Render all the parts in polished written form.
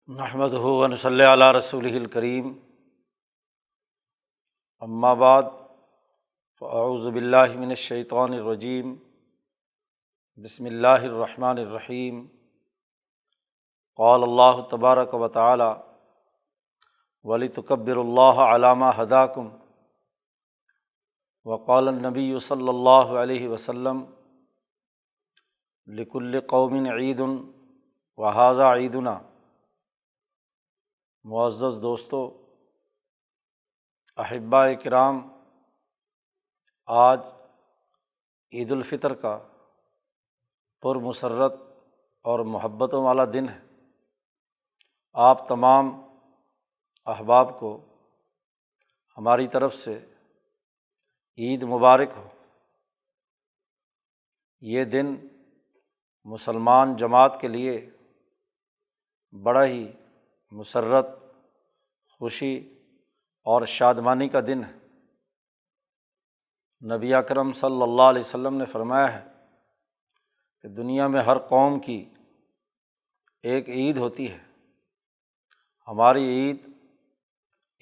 نحمدہ و نصلی علی رسولہ الکریم، اما بعد فاعوذ باللہ من الشیطان الرجیم، بسم اللہ الرحمن الرحیم۔ قال اللہ تبارک و تعالی وَلِتُكَبِّرُوا اللّٰهَ عَلَىٰ مَا هَدَاكُمْ، وقال النبی صلی اللہ علیہ وسلم لِكُلِّ قَوْمٍ عِیدٌ وَهَٰذَا عِیدُنَا۔ معزز دوستو، احباء کرام، آج عید الفطر کا پرمسرت اور محبتوں والا دن ہے۔ آپ تمام احباب کو ہماری طرف سے عید مبارک ہو۔ یہ دن مسلمان جماعت کے لیے بڑا ہی مسرت، خوشی اور شادمانی کا دن ہے۔ نبی اکرم صلی اللہ علیہ وسلم نے فرمایا ہے کہ دنیا میں ہر قوم کی ایک عید ہوتی ہے۔ ہماری عید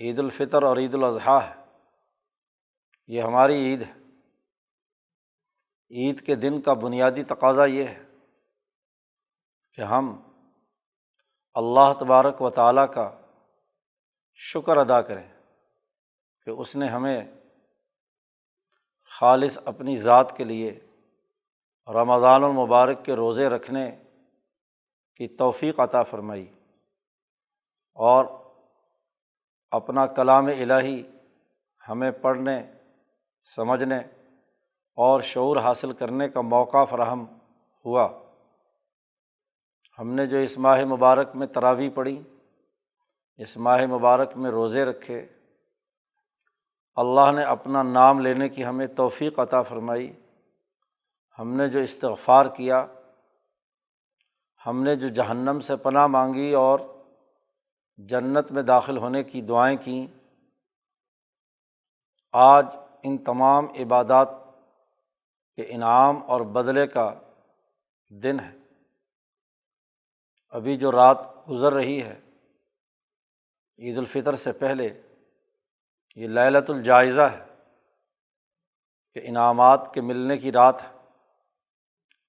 عید الفطر اور عید الاضحیٰ ہے، یہ ہماری عید ہے۔ عید کے دن کا بنیادی تقاضا یہ ہے کہ ہم اللہ تبارک و تعالیٰ کا شکر ادا کریں کہ اس نے ہمیں خالص اپنی ذات کے لیے رمضان المبارک کے روزے رکھنے کی توفیق عطا فرمائی، اور اپنا کلام الہی ہمیں پڑھنے، سمجھنے اور شعور حاصل کرنے کا موقع فراہم ہوا۔ ہم نے جو اس ماہ مبارک میں تراویح پڑھی، اس ماہ مبارک میں روزے رکھے، اللہ نے اپنا نام لینے کی ہمیں توفیق عطا فرمائی۔ ہم نے جو استغفار کیا، ہم نے جو جہنم سے پناہ مانگی اور جنت میں داخل ہونے کی دعائیں کیں، آج ان تمام عبادات کے انعام اور بدلے کا دن ہے۔ ابھی جو رات گزر رہی ہے عید الفطر سے پہلے، یہ لیلۃ الجائزہ ہے کہ انعامات کے ملنے کی رات ہے،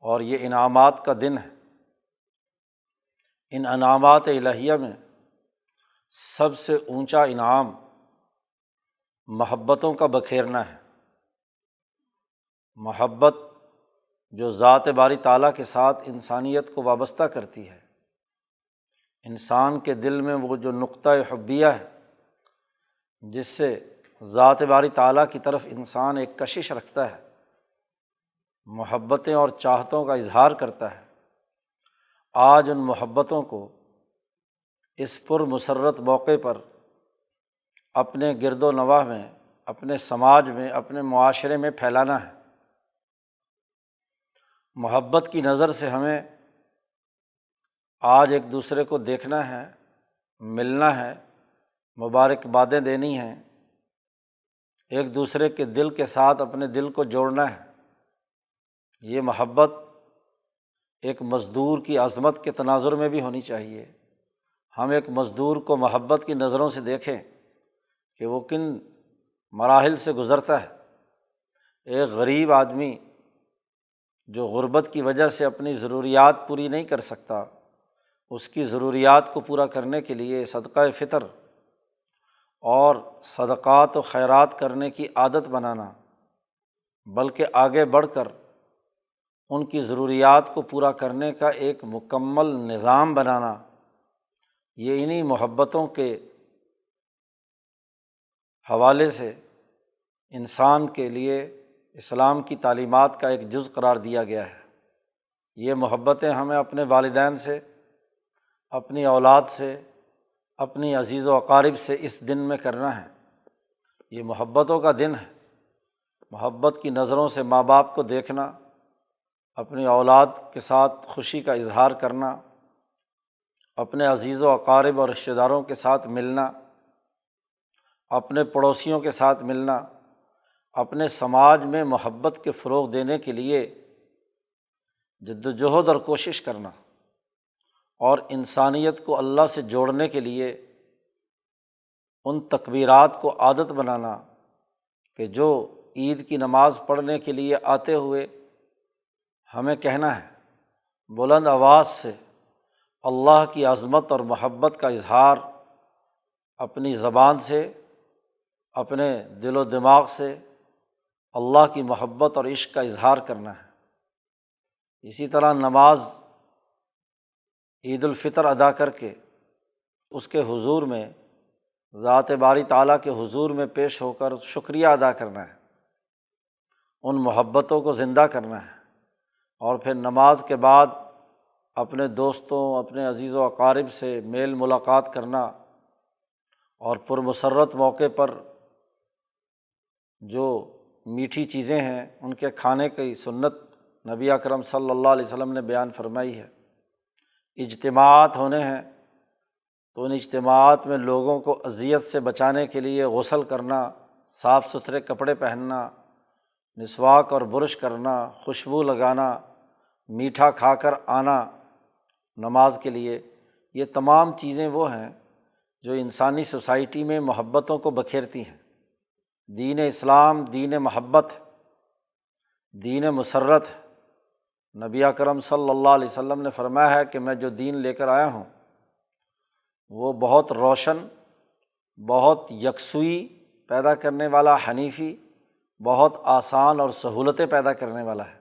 اور یہ انعامات کا دن ہے۔ ان انعامات الہیہ میں سب سے اونچا انعام محبتوں کا بکھیرنا ہے۔ محبت جو ذات باری تعالیٰ کے ساتھ انسانیت کو وابستہ کرتی ہے۔ انسان کے دل میں وہ جو نقطہ حبیہ ہے جس سے ذات باری تعالیٰ کی طرف انسان ایک کشش رکھتا ہے، محبتیں اور چاہتوں کا اظہار کرتا ہے، آج ان محبتوں کو اس پرمسرت موقع پر اپنے گرد و نواح میں، اپنے سماج میں، اپنے معاشرے میں پھیلانا ہے۔ محبت کی نظر سے ہمیں آج ایک دوسرے کو دیکھنا ہے، ملنا ہے، مبارکبادیں دینی ہیں، ایک دوسرے کے دل کے ساتھ اپنے دل کو جوڑنا ہے۔ یہ محبت ایک مزدور کی عظمت کے تناظر میں بھی ہونی چاہیے۔ ہم ایک مزدور کو محبت کی نظروں سے دیکھیں کہ وہ کن مراحل سے گزرتا ہے۔ ایک غریب آدمی جو غربت کی وجہ سے اپنی ضروریات پوری نہیں کر سکتا، اس کی ضروریات کو پورا کرنے کے لیے صدقہ فطر اور صدقات و خیرات کرنے کی عادت بنانا، بلکہ آگے بڑھ کر ان کی ضروریات کو پورا کرنے کا ایک مکمل نظام بنانا، یہ انہی محبتوں کے حوالے سے انسان کے لیے اسلام کی تعلیمات کا ایک جز قرار دیا گیا ہے۔ یہ محبتیں ہمیں اپنے والدین سے، اپنی اولاد سے، اپنی عزیز و اقارب سے اس دن میں کرنا ہے۔ یہ محبتوں کا دن ہے۔ محبت کی نظروں سے ماں باپ کو دیکھنا، اپنی اولاد کے ساتھ خوشی کا اظہار کرنا، اپنے عزیز و اقارب اور رشتہ داروں کے ساتھ ملنا، اپنے پڑوسیوں کے ساتھ ملنا، اپنے سماج میں محبت کے فروغ دینے کے لیے جد و جہد اور کوشش کرنا، اور انسانیت کو اللہ سے جوڑنے کے لیے ان تکبیرات کو عادت بنانا کہ جو عید کی نماز پڑھنے کے لیے آتے ہوئے ہمیں کہنا ہے بلند آواز سے اللہ کی عظمت اور محبت کا اظہار اپنی زبان سے، اپنے دل و دماغ سے اللہ کی محبت اور عشق کا اظہار کرنا ہے۔ اسی طرح نماز عید الفطر ادا کر کے اس کے حضور میں، ذات باری تعالیٰ کے حضور میں پیش ہو کر شکریہ ادا کرنا ہے، ان محبتوں کو زندہ کرنا ہے، اور پھر نماز کے بعد اپنے دوستوں، اپنے عزیز و اقارب سے میل ملاقات کرنا، اور پرمسرت موقع پر جو میٹھی چیزیں ہیں ان کے کھانے کی سنت نبی اکرم صلی اللہ علیہ وسلم نے بیان فرمائی ہے۔ اجتماعات ہونے ہیں تو ان اجتماعات میں لوگوں کو اذیت سے بچانے کے لیے غسل کرنا، صاف ستھرے کپڑے پہننا، مسواک اور برش کرنا، خوشبو لگانا، میٹھا کھا کر آنا نماز کے لیے، یہ تمام چیزیں وہ ہیں جو انسانی سوسائٹی میں محبتوں کو بکھیرتی ہیں۔ دین اسلام دین محبت ہے، دین مسرت ہے۔ نبی اکرم صلی اللہ علیہ وسلم نے فرمایا ہے کہ میں جو دین لے کر آیا ہوں وہ بہت روشن، بہت یکسوئی پیدا کرنے والا، حنیفی، بہت آسان اور سہولتیں پیدا کرنے والا ہے۔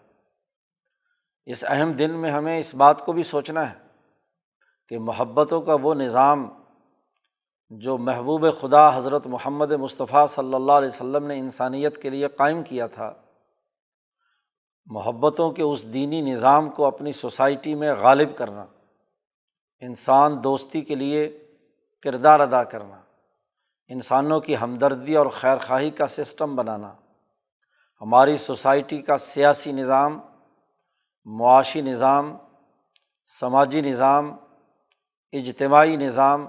اس اہم دن میں ہمیں اس بات کو بھی سوچنا ہے کہ محبتوں کا وہ نظام جو محبوب خدا حضرت محمد مصطفیٰ صلی اللہ علیہ وسلم نے انسانیت کے لیے قائم کیا تھا، محبتوں کے اس دینی نظام کو اپنی سوسائٹی میں غالب کرنا، انسان دوستی کے لیے کردار ادا کرنا، انسانوں کی ہمدردی اور خیر خواہی کا سسٹم بنانا، ہماری سوسائٹی کا سیاسی نظام، معاشی نظام، سماجی نظام، اجتماعی نظام،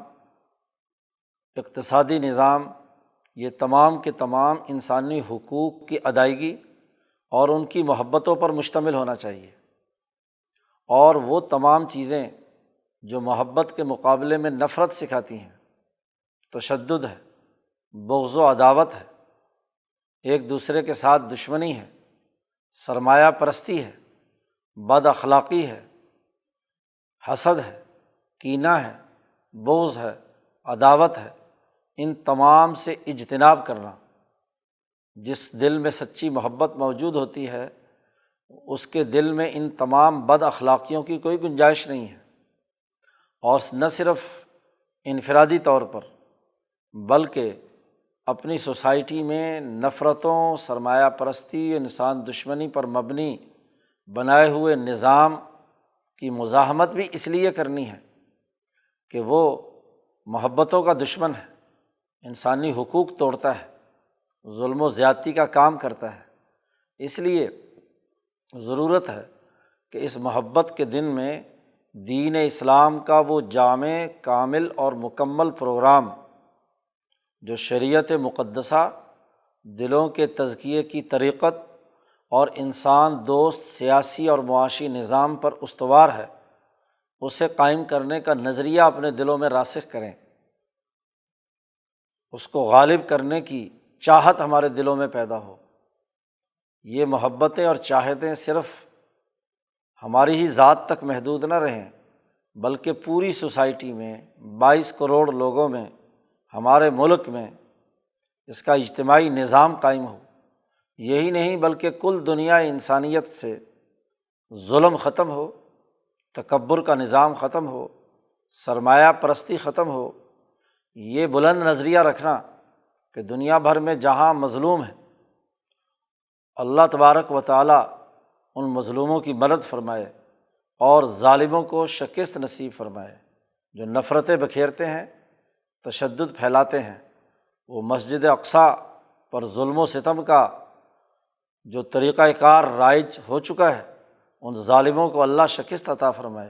اقتصادی نظام، یہ تمام کے تمام انسانی حقوق کی ادائیگی اور ان کی محبتوں پر مشتمل ہونا چاہیے۔ اور وہ تمام چیزیں جو محبت کے مقابلے میں نفرت سکھاتی ہیں، تشدد ہے، بغض و عداوت ہے، ایک دوسرے کے ساتھ دشمنی ہے، سرمایہ پرستی ہے، بد اخلاقی ہے، حسد ہے، کینہ ہے، بغض ہے، عداوت ہے، ان تمام سے اجتناب کرنا۔ جس دل میں سچی محبت موجود ہوتی ہے اس کے دل میں ان تمام بد اخلاقیوں کی کوئی گنجائش نہیں ہے، اور نہ صرف انفرادی طور پر بلکہ اپنی سوسائٹی میں نفرتوں، سرمایہ پرستی، انسان دشمنی پر مبنی بنائے ہوئے نظام کی مزاحمت بھی اس لیے کرنی ہے کہ وہ محبتوں کا دشمن ہے، انسانی حقوق توڑتا ہے، ظلم و زیادتی کا کام کرتا ہے۔ اس لیے ضرورت ہے کہ اس محبت کے دن میں دین اسلام کا وہ جامع، کامل اور مکمل پروگرام جو شریعت مقدسہ، دلوں کے تزکیے کی طریقت اور انسان دوست سیاسی اور معاشی نظام پر استوار ہے، اسے قائم کرنے کا نظریہ اپنے دلوں میں راسخ کریں، اس کو غالب کرنے کی چاہت ہمارے دلوں میں پیدا ہو۔ یہ محبتیں اور چاہتیں صرف ہماری ہی ذات تک محدود نہ رہیں بلکہ پوری سوسائٹی میں 22 کروڑ لوگوں میں، ہمارے ملک میں اس کا اجتماعی نظام قائم ہو۔ یہی نہیں بلکہ کل دنیا انسانیت سے ظلم ختم ہو، تکبر کا نظام ختم ہو، سرمایہ پرستی ختم ہو۔ یہ بلند نظریہ رکھنا کہ دنیا بھر میں جہاں مظلوم ہیں اللہ تبارک و تعالیٰ ان مظلوموں کی مدد فرمائے اور ظالموں کو شکست نصیب فرمائے۔ جو نفرتیں بکھیرتے ہیں، تشدد پھیلاتے ہیں، وہ مسجد اقصیٰ پر ظلم و ستم کا جو طریقہ کار رائج ہو چکا ہے، ان ظالموں کو اللہ شکست عطا فرمائے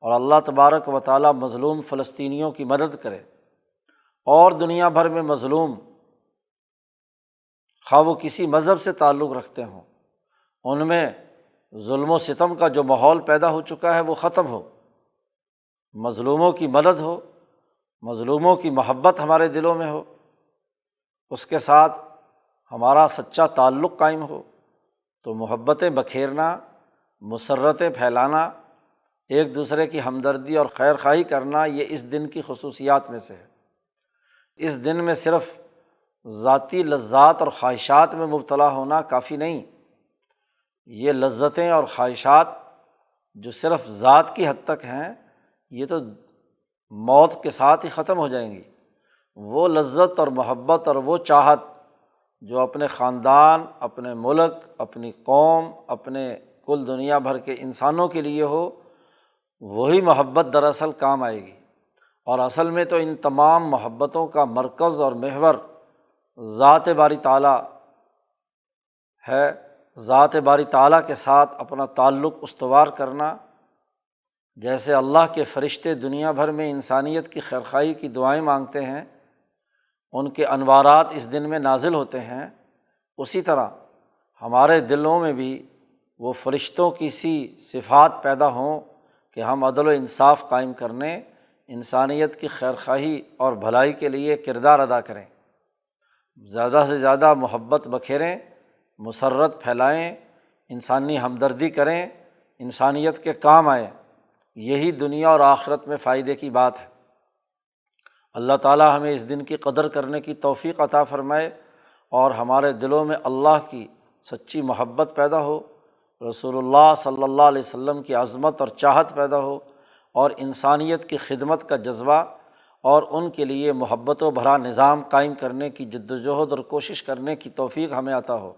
اور اللہ تبارک و تعالیٰ مظلوم فلسطینیوں کی مدد کرے، اور دنیا بھر میں مظلوم خواہ وہ کسی مذہب سے تعلق رکھتے ہوں، ان میں ظلم و ستم کا جو ماحول پیدا ہو چکا ہے وہ ختم ہو، مظلوموں کی مدد ہو، مظلوموں کی محبت ہمارے دلوں میں ہو، اس کے ساتھ ہمارا سچا تعلق قائم ہو، تو محبتیں بکھیرنا، مسرتیں پھیلانا، ایک دوسرے کی ہمدردی اور خیر خواہی کرنا، یہ اس دن کی خصوصیات میں سے ہے۔ اس دن میں صرف ذاتی لذات اور خواہشات میں مبتلا ہونا کافی نہیں، یہ لذتیں اور خواہشات جو صرف ذات کی حد تک ہیں، یہ تو موت کے ساتھ ہی ختم ہو جائیں گی۔ وہ لذت اور محبت اور وہ چاہت جو اپنے خاندان، اپنے ملک، اپنی قوم، اپنے کل دنیا بھر کے انسانوں کے لیے ہو، وہی محبت دراصل کام آئے گی۔ اور اصل میں تو ان تمام محبتوں کا مرکز اور محور ذات باری تعالیٰ ہے۔ ذات باری تعالیٰ کے ساتھ اپنا تعلق استوار کرنا، جیسے اللہ کے فرشتے دنیا بھر میں انسانیت کی خیرخواہی کی دعائیں مانگتے ہیں، ان کے انوارات اس دن میں نازل ہوتے ہیں، اسی طرح ہمارے دلوں میں بھی وہ فرشتوں کی سی صفات پیدا ہوں کہ ہم عدل و انصاف قائم کرنے، انسانیت کی خیرخواہی اور بھلائی کے لیے کردار ادا کریں، زیادہ سے زیادہ محبت بکھیریں، مسرت پھیلائیں، انسانی ہمدردی کریں، انسانیت کے کام آئیں۔ یہی دنیا اور آخرت میں فائدے کی بات ہے۔ اللہ تعالیٰ ہمیں اس دن کی قدر کرنے کی توفیق عطا فرمائے، اور ہمارے دلوں میں اللہ کی سچی محبت پیدا ہو، رسول اللہ صلی اللہ علیہ وسلم کی عظمت اور چاہت پیدا ہو، اور انسانیت کی خدمت کا جذبہ اور ان کے لیے محبت و بھرا نظام قائم کرنے کی جد و جہد اور کوشش کرنے کی توفیق ہمیں عطا ہو۔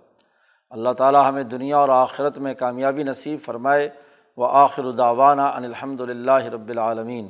اللہ تعالیٰ ہمیں دنیا اور آخرت میں کامیابی نصیب فرمائے۔ وآخر دعوانا ان الحمد للہ رب العالمین۔